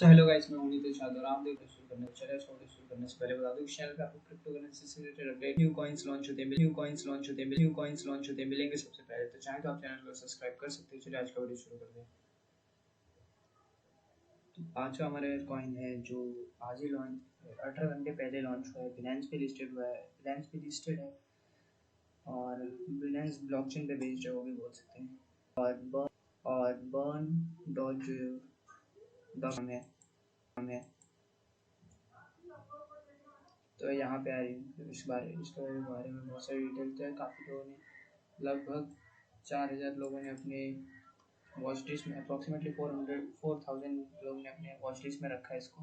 तो hello guys, मैं उम्मीद शाद और आप देख रहे शुरू करने चले शुरू करने से पहले बता दूं कि चैनल पे आपको क्रिप्टो करेंसी से related update, new coins launch होते हैं मिलेंगे सबसे पहले। तो चाहे तो आप चैनल को सब्सक्राइब कर सकते हो। चलिए आज का वीडियो शुरू करते हैं। तो आज का हमारा कॉइन है जो आज ही लॉन्च 18 घंटे पहले लॉन्च हुआ है, बिनेंस पे लिस्टेड हुआ है, बिनेंस पे लिस्टेड है और बिनेंस ब्लॉकचेन पे बेस्ड है, वो भी बोल सकते हैं। और बर्न डॉज नाम है। तो यहाँ पे आ रही है इसके बारे में बहुत सारी डिटेल्स है। काफ़ी लोगों ने लगभग 4000 लोगों ने अपने वॉच लिस्ट में, अप्रॉक्सीमेटली 4000 लोगों ने अपने वॉच लिस्ट में रखा है इसको।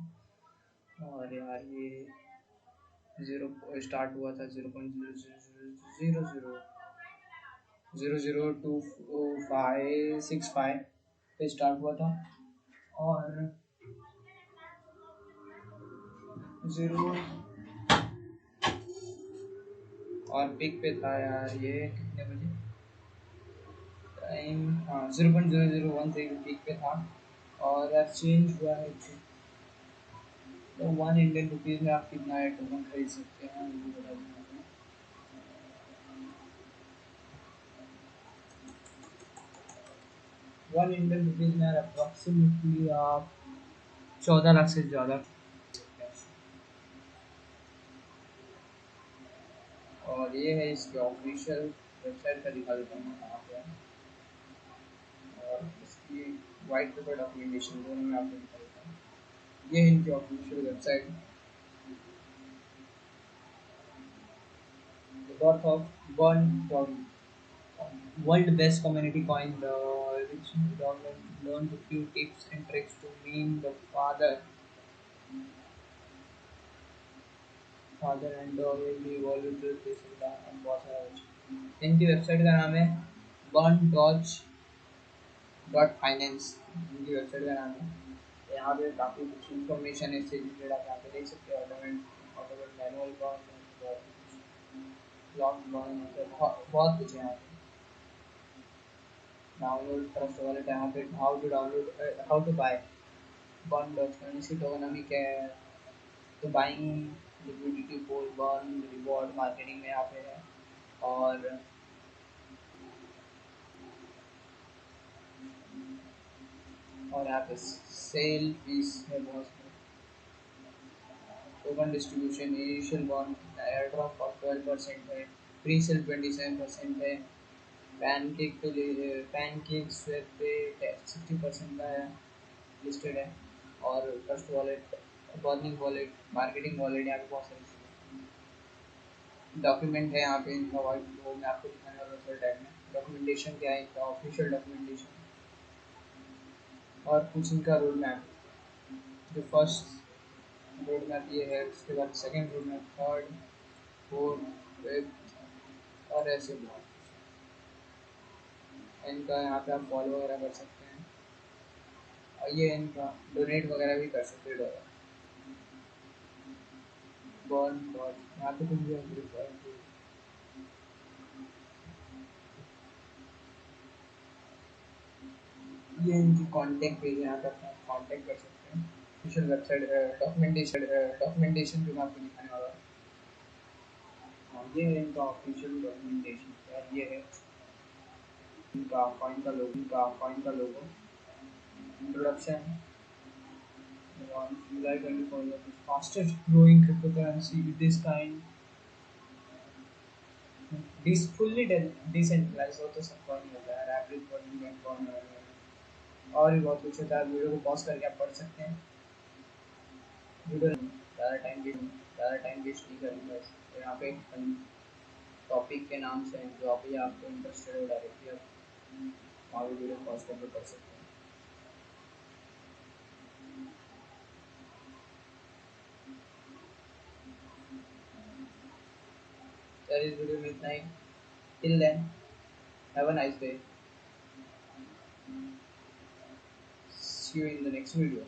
और यार ये जीरो स्टार्ट हुआ था 0.00002565 पे स्टार्ट हुआ था और जीरो और पिक पे था यार ये कितने बजे टाइम, हाँ 0.0013 पिक पे था और चेंज हुआ है। तो 1 इंडियन रुपीज़ में आप कितना है टोकन खरीद सकते हैं वो बता दूँ। 1 इंडियन रुपीज़ में यार अप्रॉक्सीमेटली आप 14 लाख से ज़्यादा। और ये है इसके ऑफिशियल वेबसाइट का, दिखा देता हूँ कहाँ पे है। और इसकी वाइट पेपर डॉक्यूमेंटेशन दोनों में आपको दिखा देता हूँ। ये है इनकी official website, birth of burn world best community coin, which learned a few tips and tricks to mean the father and really evolve this and बहुत सारा कुछ। इनकी वेबसाइट का नाम है BurnDoge.finance। इनकी वेबसाइट का नाम है। यहाँ पे काफ़ी कुछ इन्फॉर्मेशन है इससे रिलेटेड, आप यहाँ पे देख सकते हैं। Automate manual burn, lock burn, बहुत कुछ है यहाँ पे। डाउनलोड फर्स्ट वॉलेट यहाँ पे, हाउ टू बाय बर्न, इसकी टोकनमी क्या है। तो बाइंग लिक्विडिटी पोल बर्न रिवॉर्ड मार्केटिंग में यहाँ पे है। और यहाँ पे सेल फीस है बहुत सारे। Token distribution initial burn air drop of 12% है, प्री सेल 27% है, पैनकेक स्वेप पे 60% का है लिस्टेड है। और first wallet, burning wallet, marketing wallet, यहाँ पे बहुत सारी डॉक्यूमेंट है यहाँ पे इनका। वाइट वो मैं आपको दिखाने वाला हूँ टैग में। डॉक्यूमेंटेशन क्या है इनका, ऑफिशियल डॉक्यूमेंटेशन और कुछ इनका रोड मैप। जो फर्स्ट रोड मैप ये है, उसके बाद second road map, third, fourth, fifth और ऐसे बहुत इनका। यहाँ पे आप फॉलो वगैरह कर सकते हैं और ये इनका डोनेट वगैरह भी कर सकते हैं डॉलर बॉर्न डॉट। यहाँ पे कुछ भी ये इनकी कॉन्टैक्ट पेज है, यहाँ पे अपना कॉन्टैक्ट कर सकते हैं। ऑफिशियल वेबसाइट डॉक्यूमेंटेशन जो मैं आपको दिखाने वाला हूँ। हाँ, ये है इनका ऑफिशियल डॉक्यूमेंटेशन और ये है इनका कॉइन का logo. Introduction, on July 24, the fastest growing cryptocurrency with this kind, this fully decentralized हो तो सबका नहीं होता है, एवरेज बर्निंग एंड कौन और भी बहुत कुछ होता है। वीडियो को पॉज करके आप पढ़ सकते हैं। वीडियो ज़्यादा टाइम वेस्ट नहीं करूँगा। तो यहाँ पे टॉपिक के नाम से जो आप ये आपको इंटरेस्टेड हो डायरेक्टली आप वहाँ भी वीडियो पॉज करके पढ़ सकते हैं। सर इस वीडियो में इतना ही। Till then, have a nice day, see you in the next video.